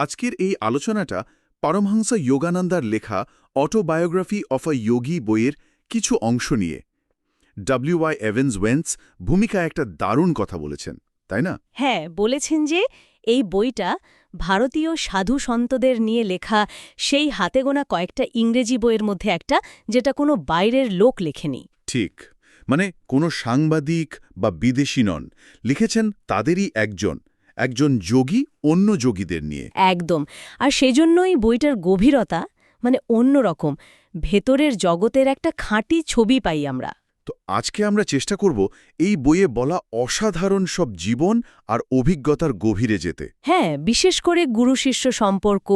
আজকের এই আলোচনাটা পরমহংস যোগানন্দার লেখা অটোবায়োগ্রাফি অফ আ যোগী বইয়ের কিছু অংশ নিয়ে। ডব্লিউ.ওয়াই. এভেন্স ওয়েন্স ভূমিকায় একটা দারুণ কথা বলেছেন, তাই না? হ্যাঁ, বলেছেন যে এই বইটা ভারতীয় সাধু সন্তদের নিয়ে লেখা সেই হাতে গোনা কয়েকটা ইংরেজি বইয়ের মধ্যে একটা, যেটা কোনো বাইরের লোক লেখেনি। ঠিক, মানে কোনো সাংবাদিক বা বিদেশি নন, লিখেছেন তাদেরই একজন যোগী অন্য যোগীদের নিয়ে। একদম। আর সেজন্যই বইটার গভীরতা মানে অন্যরকম, ভেতরের জগতের একটা খাঁটি ছবি পাই আমরা। তো আজকে আমরা চেষ্টা করব এই বইয়ে বলা অসাধারণ সব জীবন আর অভিজ্ঞতার গভীরে যেতে। হ্যাঁ, বিশেষ করে গুরু শিষ্য সম্পর্ক,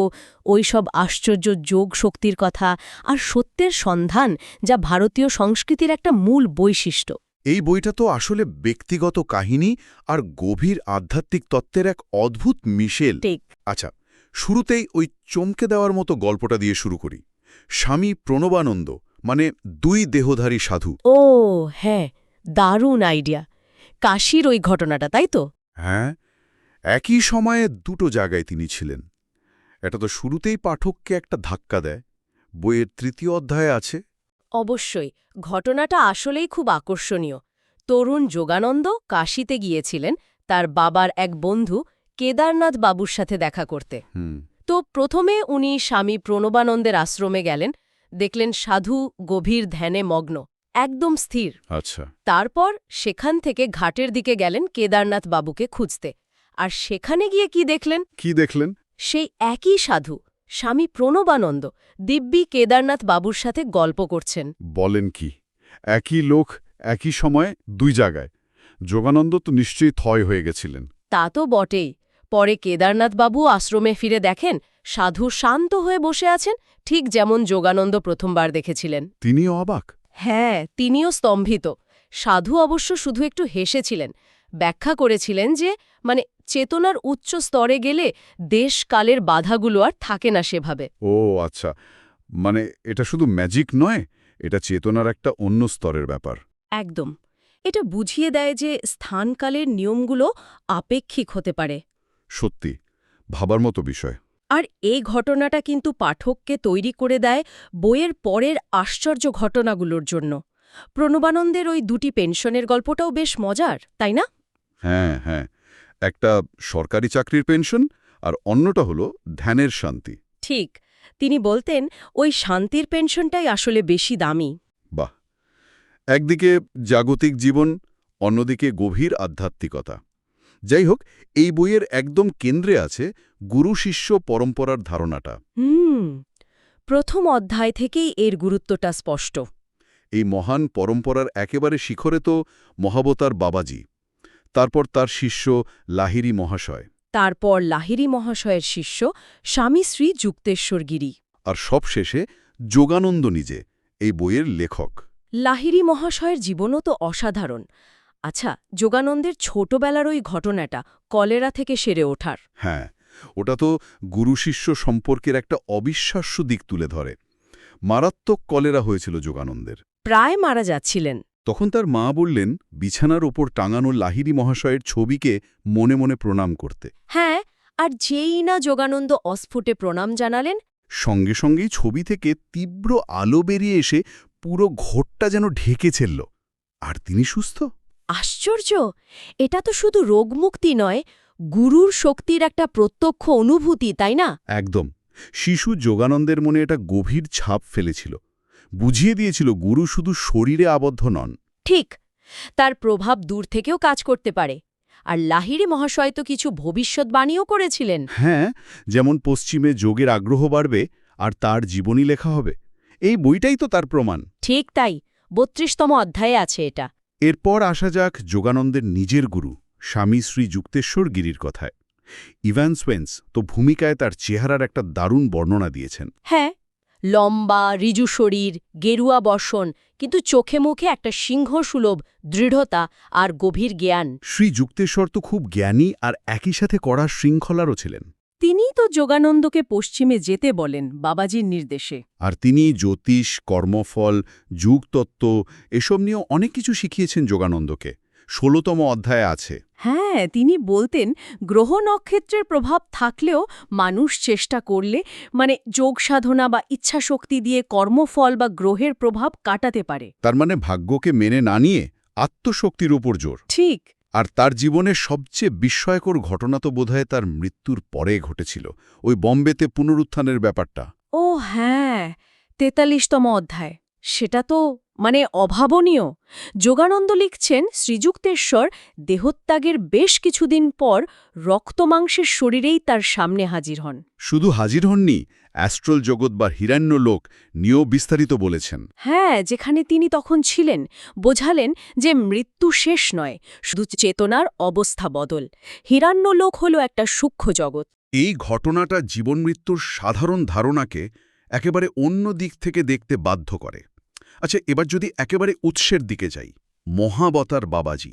ওই সব আশ্চর্য যোগ শক্তির কথা আর সত্যের সন্ধান, যা ভারতীয় সংস্কৃতির একটা মূল বৈশিষ্ট্য। এই বইটা তো আসলে ব্যক্তিগত কাহিনী আর গভীর আধ্যাত্মিক তত্ত্বের এক অদ্ভুত মিশেল। ঠিক। আচ্ছা, শুরুতেই ওই চমকে দেওয়ার মতো গল্পটা দিয়ে শুরু করি। স্বামী প্রণবানন্দ, মানে দুই দেহধারী সাধু। ও হ্যাঁ, দারুণ আইডিয়া। কাশীর ওই ঘটনাটা, তাই তো? হ্যাঁ, একই সময়ে দুটো জায়গায় তিনি ছিলেন। এটা তো শুরুতেই পাঠককে একটা ধাক্কা দেয়। বইয়ের তৃতীয় অধ্যায়ে আছে। অবশ্যই, ঘটনাটা আসলেই খুব আকর্ষণীয়। তরুণ যোগানন্দ কাশীতে গিয়েছিলেন তার বাবার এক বন্ধু কেদারনাথ বাবুর সাথে দেখা করতে। তো প্রথমে উনি স্বামী প্রণবানন্দের আশ্রমে গেলেন, দেখলেন সাধু গভীর ধ্যানে মগ্ন, একদম স্থির। আচ্ছা। তারপর সেখান থেকে ঘাটের দিকে গেলেন কেদারনাথ বাবুকে খুঁজতে। আর সেখানে গিয়ে কি দেখলেন? কি দেখলেন? সেই একই সাধু স্বামী প্রণবানন্দ দিব্যি কেদারনাথ বাবুর সাথে গল্প করছেন। বলেন কি, একই লোক একই সময়ে দুই জায়গায়? যোগানন্দ তো নিশ্চয়ই থয় হয়ে গেছিলেন। তা তো বটেই। পরে কেদারনাথ বাবু আশ্রমে ফিরে দেখেন সাধু শান্ত হয়ে বসে আছেন, ঠিক যেমন যোগানন্দ প্রথমবার দেখেছিলেন। তিনিও অবাক। হ্যাঁ, তিনিও স্তম্ভিত। সাধু অবশ্য শুধু একটু হেসেছিলেন, ব্যাখ্যা করেছিলেন যে চেতনার উচ্চ স্তরে গেলে দেশকালের বাধাগুলো আর থাকে না সেভাবে। ও আচ্ছা, মানে এটা শুধু ম্যাজিক নয়, এটা চেতনার একটা অন্য স্তরের ব্যাপার। একদম। এটা বুঝিয়ে দেয় যে স্থানকালের নিয়মগুলো আপেক্ষিক হতে পারে। সত্যি, ভাবার মতো বিষয়। আর এই ঘটনাটা কিন্তু পাঠককে তৈরি করে দেয় বইয়ের পরের আশ্চর্য ঘটনাগুলোর জন্য। প্রণবানন্দের ওই দুটি পেনশনের গল্পটাও বেশ মজার, তাই না? হ্যাঁ হ্যাঁ, একটা সরকারি চাকরির পেনশন আর অন্যটা হলো ধ্যানের শান্তি। ঠিক। তিনি বলতেন ওই শান্তির পেনশনটাই আসলে বেশি দামি। বাহ! একদিকে জাগতিক জীবন, অন্যদিকে গভীর আধ্যাত্মিকতা। যাই হোক, এই বইয়ের একদম কেন্দ্রে আছে গুরু-শিষ্য পরম্পরার ধারণাটা। প্রথম অধ্যায় থেকেই এর গুরুত্বটা স্পষ্ট। এই মহান পরম্পরার একেবারে শিখরে তো মহাবতার বাবাজি, তারপর তার শিষ্য লাহিড়ী মহাশয়, তারপর লাহিড়ী মহাশয়ের শিষ্য স্বামী শ্রী যুক্তেশ্বর গিরি, আর সবশেষে যোগানন্দ নিজে, এই বইয়ের লেখক। লাহিড়ী মহাশয়ের জীবনও তো অসাধারণ। আচ্ছা, যোগানন্দের ছোটবেলার ওই ঘটনাটা, কলেরা থেকে সেরে ওঠার। হ্যাঁ, ওটা তো গুরু-শিষ্য সম্পর্কের একটা অবিশ্বাস্য দিক তুলে ধরে। মারাত্মক কলেরা হয়েছিল যোগানন্দের। প্রায় মারা যাচ্ছিলেন। তখন তার মা বললেন বিছানার ওপর টাঙানো লাহিড়ী মহাশয়ের ছবিকে মনে মনে প্রণাম করতে। হ্যাঁ, আর যেই না যোগানন্দ অস্ফুটে প্রণাম জানালেন, সঙ্গে সঙ্গেই ছবি থেকে তীব্র আলো বেরিয়ে এসে পুরো ঘরটা যেন ঢেকে ছিল। আর তিনি সুস্থ। আশ্চর্য! এটা তো শুধু রোগমুক্তি নয়, গুরুর শক্তির একটা প্রত্যক্ষ অনুভূতি, তাই না? একদম। শিশু যোগানন্দের মনে এটা গভীর ছাপ ফেলেছিল, বুঝিয়ে দিয়েছিল গুরু শুধু শরীরে আবদ্ধ নন। ঠিক, তার প্রভাব দূর থেকেও কাজ করতে পারে। আর লাহিড়ী মহাশয় তো কিছু ভবিষ্যৎবাণীও করেছিলেন। হ্যাঁ, যেমন পশ্চিমে যোগের আগ্রহ বাড়বে আর তার জীবনী লেখা হবে। এই বইটাই তো তার প্রমাণ। ঠিক তাই, ৩২তম অধ্যায়ে আছে এটা। এরপর আসা যাক যোগানন্দের নিজের গুরু স্বামী শ্রী যুক্তেশ্বর গিরির কথায়। ইভান্স ওয়েন্স তো ভূমিকায় তার চেহারার একটা দারুণ বর্ণনা দিয়েছেন। হ্যাঁ, লম্বা ঋজু শরীর, গেরুয়া বসন, কিন্তু চোখে মুখে একটা সিংহসুলভ দৃঢ়তা আর গভীর জ্ঞান। শ্রী যুক্তেশ্বর তো খুব জ্ঞানী আর একই সাথে কড়া শৃঙ্খলারও ছিলেন। তিনিই তো যোগানন্দকে পশ্চিমে যেতে বলেন বাবাজির নির্দেশে। আর তিনি জ্যোতিষ, কর্মফল, যুগতত্ত্ব এসব নিয়েও অনেক কিছু শিখিয়েছেন যোগানন্দকে। 16তম অধ্যায়ে আছে। হ্যাঁ, তিনি বলতেন গ্রহ নক্ষত্রের প্রভাব থাকলেও মানুষ চেষ্টা করলে যোগ সাধনা বা ইচ্ছাশক্তি দিয়ে কর্মফল বা গ্রহের প্রভাব কাটাতে পারে। তার মানে ভাগ্যকে মেনে না নিয়ে আত্মশক্তির উপর জোর। ঠিক। আর তার জীবনের সবচেয়ে বিস্ময়কর ঘটনা তো বোধহয় তার মৃত্যুর পরে ঘটেছিল, ওই বম্বেতে পুনরুত্থানের ব্যাপারটা। ও হ্যাঁ, ৪৩তম অধ্যায়। সেটা তো অভাবনীয়। যোগানন্দ লিখছেন শ্রীযুক্তেশ্বর দেহত্যাগের বেশ কিছুদিন পর রক্তমাংসের শরীরেই তার সামনে হাজির হন। শুধু হাজির হননি, অ্যাস্ট্রল জগৎ বা হিরণ্যলোক নিয়েও বিস্তারিত বলেছেন। হ্যাঁ, যেখানে তিনি তখন ছিলেন, বোঝালেন যে মৃত্যু শেষ নয়, শুধু চেতনার অবস্থা বদল। হিরণ্যলোক হল একটা সূক্ষ্ম জগৎ। এই ঘটনাটা জীবন-মৃত্যুর সাধারণ ধারণাকে একেবারে অন্য দিক থেকে দেখতে বাধ্য করে। আচ্ছা, এবার যদি একেবারে উৎসের দিকে যাই, মহাবতার বাবাজি,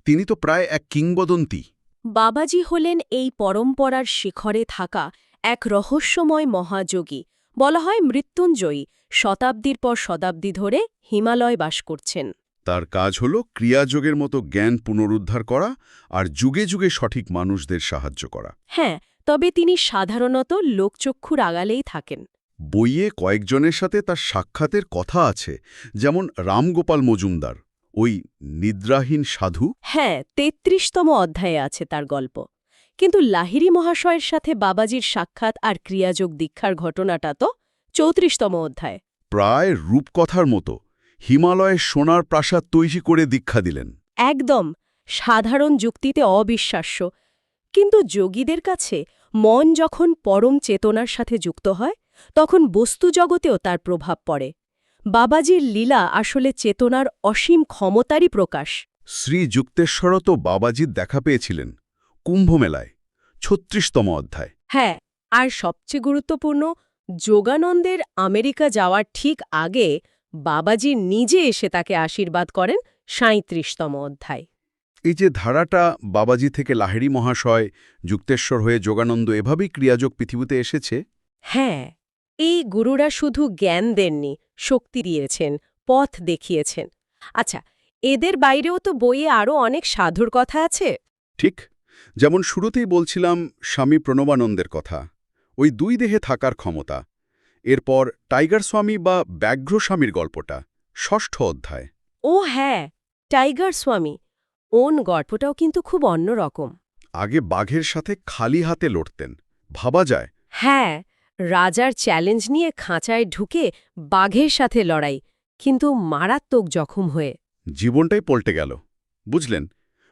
তিনি তো প্রায় এক কিংবদন্তি। বাবাজি হলেন এই পরম্পরার শিখরে থাকা এক রহস্যময় মহাযোগী। বলা হয় মৃত্যুঞ্জয়ী, শতাব্দীর পর শতাব্দী ধরে হিমালয় বাস করছেন। তার কাজ হল ক্রিয়াযোগের মতো জ্ঞান পুনরুদ্ধার করা আর যুগে যুগে সঠিক মানুষদের সাহায্য করা। হ্যাঁ, তবে তিনি সাধারণত লোকচক্ষুর আগালেই থাকেন। বইয়ে কয়েকজনের সাথে তার সাক্ষাতের কথা আছে, যেমন রামগোপাল মজুমদার, ওই নিদ্রাহীন সাধু। হ্যাঁ, ৩৩তম অধ্যায়ে আছে তার গল্প। কিন্তু লাহিড়ী মহাশয়ের সাথে বাবাজির সাক্ষাৎ আর ক্রিয়াযোগ দীক্ষার ঘটনাটা তো ৩৪তম অধ্যায়। প্রায় রূপকথার মতো হিমালয়ে সোনার প্রাসাদ তৈরি করে দীক্ষা দিলেন। একদম সাধারণ যুক্তিতে অবিশ্বাস্য, কিন্তু যোগীদের কাছে মন যখন পরম চেতনার সাথে যুক্ত হয়, তখন বস্তু জগতেও তার প্রভাব পড়ে। বাবাজির লীলা আসলে চেতনার অসীম ক্ষমতারই প্রকাশ। শ্রীযুক্তেশ্বরও তো বাবাজির দেখা পেয়েছিলেন কুম্ভমেলায়, ৩৬তম অধ্যায়। হ্যাঁ, আর সবচেয়ে গুরুত্বপূর্ণ, যোগানন্দের আমেরিকা যাওয়ার ঠিক আগে বাবাজি নিজে এসে তাকে আশীর্বাদ করেন, ৩৭তম অধ্যায়। এই যে ধারাটা বাবাজি থেকে লাহিড়ী মহাশয়, যুক্তেশ্বর হয়ে যোগানন্দ, এভাবেই ক্রিয়াযোগ পৃথিবীতে এসেছে। হ্যাঁ, এই গুরুরা শুধু জ্ঞান দেননি, শক্তি দিয়েছেন, পথ দেখিয়েছেন। আচ্ছা, এদের বাইরেও তো বইয়ে আরও অনেক সাধুর কথা আছে। ঠিক, যেমন শুরুতেই বলছিলাম স্বামী প্রণবানন্দের কথা, ওই দুই দেহে থাকার ক্ষমতা। এরপর টাইগার স্বামী বা ব্যাঘ্র স্বামীর গল্পটা, ৬ষ্ঠ অধ্যায়। ও হ্যাঁ, টাইগার স্বামী, ওন গল্পটাও কিন্তু খুব অন্যরকম। আগে বাঘের সাথে খালি হাতে লড়তেন, ভাবা যায়। হ্যাঁ, রাজার চ্যালেঞ্জ নিয়ে খাঁচায় ঢুকে বাঘের সাথে লড়াই, কিন্তু মারাত্মক জখম হয়ে। জীবনটাই পল্টে গেল। বুঝলেন,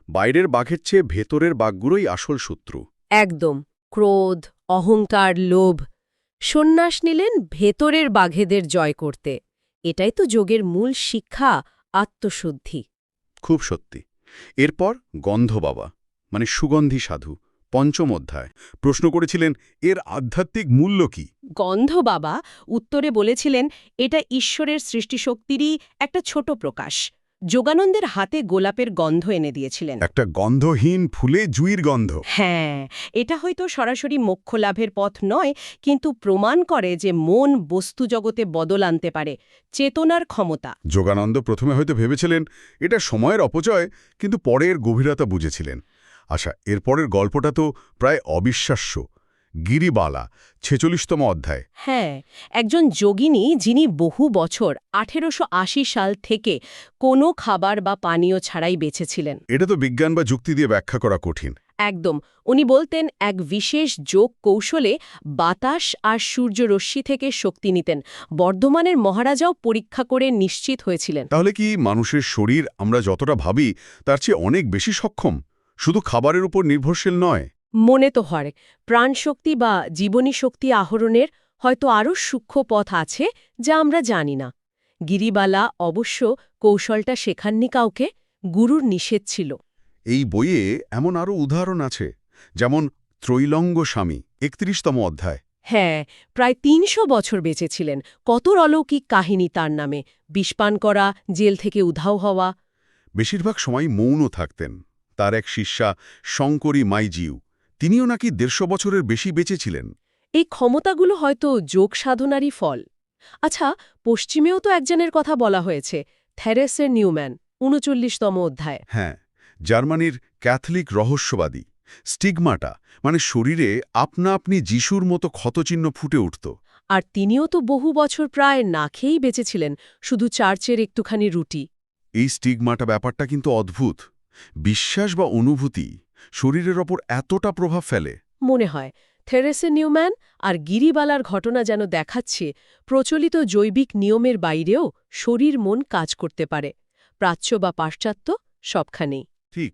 বাইরের বাঘের চেয়ে ভেতরের বাঘগুলোই আসল শত্রু। একদম, ক্রোধ, অহংকার, লোভ। সন্ন্যাস নিলেন ভেতরের বাঘেদের জয় করতে। এটাই তো যোগের মূল শিক্ষা, আত্মশুদ্ধি। খুব সত্যি। এরপর গন্ধ বাবা, মানে সুগন্ধি সাধু, ৫ম অধ্যায়। প্রশ্ন করেছিলেন, এর আধ্যাত্মিক মূল্য কি? গন্ধ বাবা উত্তরে বলেছিলেন, এটা ঈশ্বরের সৃষ্টিশক্তিরই একটা ছোট প্রকাশ। যোগানন্দের হাতে গোলাপের গন্ধ এনে দিয়েছিলেন। একটা গন্ধহীন ফুলে জুঁইর গন্ধ। হ্যাঁ, এটা হয়তো সরাসরি মোক্ষ লাভের পথ নয়, কিন্তু প্রমাণ করে যে মন বস্তু জগতে বদল আনতে পারে, চেতনার ক্ষমতা। যোগানন্দ প্রথমে হয়তো ভেবেছিলেন এটা সময়ের অপচয়, কিন্তু পরের গভীরতা বুঝেছিলেন। আচ্ছা, এরপরের গল্পটা তো প্রায় অবিশ্বাস্য। গিরিবালা, ৪৬তম অধ্যায়। হ্যাঁ, একজন যোগিনী যিনি বহু বছর ১৮৮০ সাল থেকে কোনো খাবার বা পানীয় ছাড়াই বেঁচেছিলেন। এটা তো বিজ্ঞান বা যুক্তি দিয়ে ব্যাখ্যা করা কঠিন। একদম, উনি বলতেন এক বিশেষ যোগ কৌশলে বাতাস আর সূর্যরশ্মি থেকে শক্তি নিতেন। বর্ধমানের মহারাজাও পরীক্ষা করে নিশ্চিত হয়েছিলেন। তাহলে কি মানুষের শরীর আমরা যতটা ভাবি তার চেয়ে অনেক বেশি সক্ষম, শুধু খাবারের উপর নির্ভরশীল নয়? মনে তো হয় প্রাণশক্তি বা জীবনী শক্তি আহরণের হয়তো আরও সূক্ষ্ম পথ আছে যা আমরা জানি না। গিরিবালা অবশ্য কৌশলটা শেখাননি কাউকে, গুরুর নিষেধ ছিল। এই বইয়ে এমন আরও উদাহরণ আছে, যেমন ত্রৈলঙ্গ স্বামী, ৩১তম অধ্যায়। হ্যাঁ, প্রায় ৩০০ বছর বেঁচেছিলেন। কত অলৌকিক কাহিনী তার নামে, বিষপান করা, জেল থেকে উধাও হওয়া। বেশিরভাগ সময় মৌন থাকতেন। তার এক শিষ্যা শঙ্করী মাইজিউ, তিনিও নাকি ১৫০ বছরের বেশি বেঁচেছিলেন। এই ক্ষমতাগুলো হয়তো যোগ সাধনারই ফল। আচ্ছা, পশ্চিমেও তো একজনের কথা বলা হয়েছে, থেরেসে নিউম্যান, ৩৯তম অধ্যায়। হ্যাঁ, জার্মানির ক্যাথলিক রহস্যবাদী স্টিগমাটা, মানে শরীরে আপনা আপনি যিশুর মতো ক্ষতচিহ্ন ফুটে উঠত। আর তিনিও তো বহু বছর প্রায় না খেয়েই বেঁচেছিলেন, শুধু চার্চের একটুখানি রুটি। এই স্টিগমাটা ব্যাপারটা কিন্তু অদ্ভুত। বিশ্বাস বা অনুভূতি শরীরের ওপর এতটা প্রভাব ফেলে। মনে হয় থেরেসে নিউম্যান আর গিরিবালার ঘটনা যেন দেখাচ্ছে প্রচলিত জৈবিক নিয়মের বাইরেও শরীর মন কাজ করতে পারে, প্রাচ্য বা পাশ্চাত্য সবখানেই। ঠিক,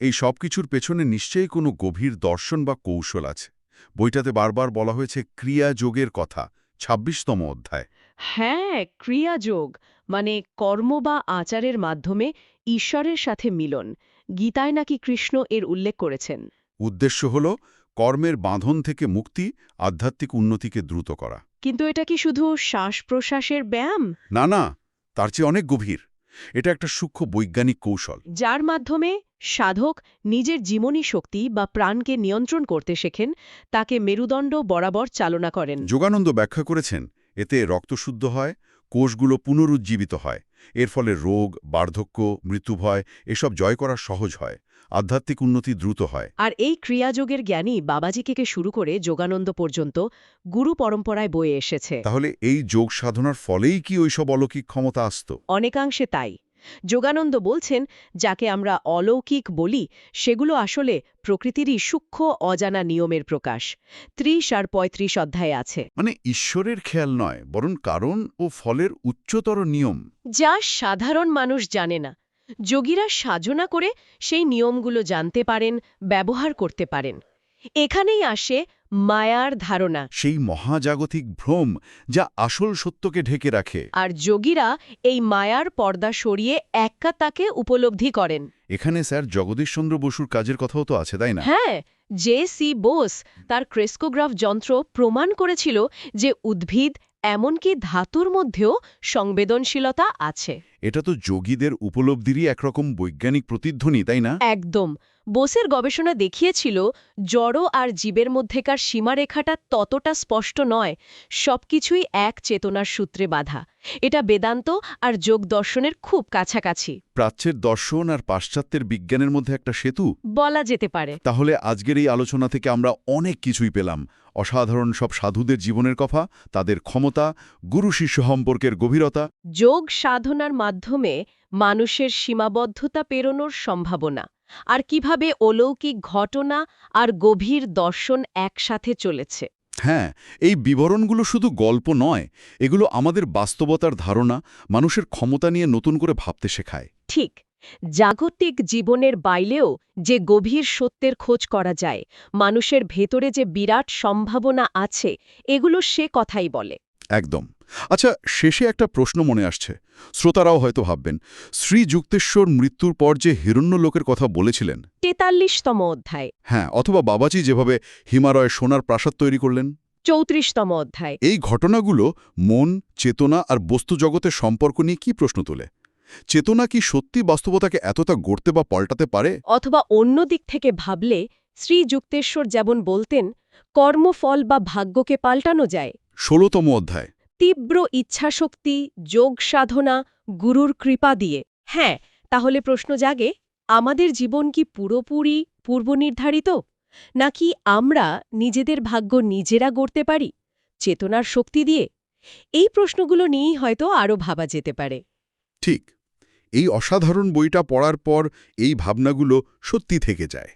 এই সব কিছুর পেছনে নিশ্চয়ই কোনো গভীর দর্শন বা কৌশল আছে। বইটাতে বারবার বলা হয়েছে ক্রিয়াযোগের কথা, ২৬তম অধ্যায়। হ্যাঁ, ক্রিয়াযোগ মানে কর্ম বা আচারের মাধ্যমে ঈশ্বরের সাথে মিলন। গীতায় নাকি কৃষ্ণ এর উল্লেখ করেছেন। উদ্দেশ্য হল কর্মের বাঁধন থেকে মুক্তি, আধ্যাত্মিক উন্নতিকে দ্রুত করা। কিন্তু এটা কি শুধু শ্বাস-প্রশ্বাসের ব্যায়াম? না না, তার চেয়ে অনেক গভীর। এটা একটা সূক্ষ্ম বৈজ্ঞানিক কৌশল, যার মাধ্যমে সাধক নিজের জীবনী শক্তি বা প্রাণকে নিয়ন্ত্রণ করতে শেখেন, তাকে মেরুদণ্ড বরাবর চালনা করেন। যোগানন্দ ব্যাখ্যা করেছেন, এতে রক্ত শুদ্ধ হয়, কোষগুলো পুনরুজ্জীবিত হয়। এর ফলে রোগ, বার্ধক্য, মৃত্যুভয় এসব জয় করা সহজ হয়, আধ্যাত্মিক উন্নতি দ্রুত হয়। আর এই ক্রিয়াযোগের জ্ঞানই বাবাজি থেকে শুরু করে যোগানন্দ পর্যন্ত গুরু পরম্পরায় বয়ে এসেছে। তাহলে এই যোগ সাধনার ফলেই কি ওইসব অলৌকিক ক্ষমতা আসত? অনেকাংশে তাই। যোগানন্দ বলছেন, যাকে আমরা অলৌকিক বলি সেগুলো আসলে প্রকৃতিরই সূক্ষ্ম অজানা নিয়মের প্রকাশ। ৩০ আর ৩৫ অধ্যায়ে আছে, মানে ঈশ্বরের খেয়াল নয়, বরং কারণ ও ফলের উচ্চতর নিয়ম। যা সাধারণ মানুষ জানে না। যোগীরা সাধনা করে সেই নিয়মগুলো জানতে পারেন, ব্যবহার করতে পারেন। এখানেই আসে মায়ার ধারণা। সেই মহাজাগতিক ভ্রম যা আসল সত্যকে ঢেকে রাখে। আর যোগীরা এই মায়ার পর্দা সরিয়ে একা তাকে উপলব্ধি করেন। এখানে স্যার জগদীশচন্দ্র বসুর কাজের কথাও তো আছে, তাই না? হ্যাঁ, জে.সি. বোস তার ক্রেস্কোগ্রাফ যন্ত্র প্রমাণ করেছিল যে উদ্ভিদ, এমনকি ধাতুর মধ্যেও সংবেদনশীলতা আছে। এটা তো যোগীদের উপলব্ধিরই একরকম বৈজ্ঞানিক প্রতিধ্বনি, তাই না? একদম। বোসের গবেষণা দেখিয়েছিল জড় আর জীবের মধ্যেকার সীমারেখাটা ততটা স্পষ্ট নয়, সবকিছুই এক চেতনার সূত্রে বাঁধা। এটা বেদান্ত আর যোগ দর্শনের খুব কাছাকাছি প্রাচ্যের দর্শন আর পাশ্চাত্যের বিজ্ঞানের মধ্যে একটা সেতু বলা যেতে পারে। তাহলে আজকের এই আলোচনা থেকে আমরা অনেক কিছুই পেলাম। অসাধারণ সব সাধুদের জীবনের কথা, তাদের ক্ষমতা, গুরু শিষ্য সম্পর্কের গভীরতা। যোগ সাধনার মাধ্যমে মানুষের সীমাবদ্ধতা পেরোনোর সম্ভাবনা, আর কিভাবে অলৌকিক ঘটনা আর গভীর দর্শন একসাথে চলেছে। হ্যাঁ, এই বিবরণগুলো শুধু গল্প নয়, এগুলো আমাদের বাস্তবতার ধারণা, মানুষের ক্ষমতা নিয়ে নতুন করে ভাবতে শেখায়। ঠিক, জাগতিক জীবনের বাইরেও যে গভীর সত্যের খোঁজ করা যায়, মানুষের ভেতরে যে বিরাট সম্ভাবনা আছে, এগুলো সে কথাই বলে। একদম। আচ্ছা, শেষে একটা প্রশ্ন মনে আসছে। শ্রোতারাও হয়তো ভাববেন, শ্রীযুক্তেশ্বর মৃত্যুর পর যে হিরণ্যলোকের কথা বলেছিলেন, ৪৩তম অধ্যায়, হ্যাঁ, অথবা বাবাজি যেভাবে হিমালয়ে সোনার প্রাসাদ তৈরি করলেন, ৩৪তম অধ্যায়, এই ঘটনাগুলো মন, চেতনা আর বস্তু জগতের সম্পর্ক নিয়ে কি প্রশ্ন তোলে? চেতনা কি সত্যি বাস্তবতাকে এতটা গড়তে বা পাল্টাতে পারে? অথবা অন্য দিক থেকে ভাবলে শ্রীযুক্তেশ্বর যেমন বলতেন, কর্মফল বা ভাগ্যকে পাল্টানো যায় ১৬তম অধ্যায়। তীব্র ইচ্ছাশক্তি, যোগ সাধনা, গুরুর কৃপা দিয়ে। হ্যাঁ, তাহলে প্রশ্ন জাগে, আমাদের জীবন কি পুরোপুরি পূর্বনির্ধারিত, নাকি আমরা নিজেদের ভাগ্য নিজেরা গড়তে পারি চেতনার শক্তি দিয়ে? এই প্রশ্নগুলো নিয়েই হয়তো আরও ভাবা যেতে পারে। ঠিক, এই অসাধারণ বইটা পড়ার পর এই ভাবনাগুলো সত্যি থেকে যায়।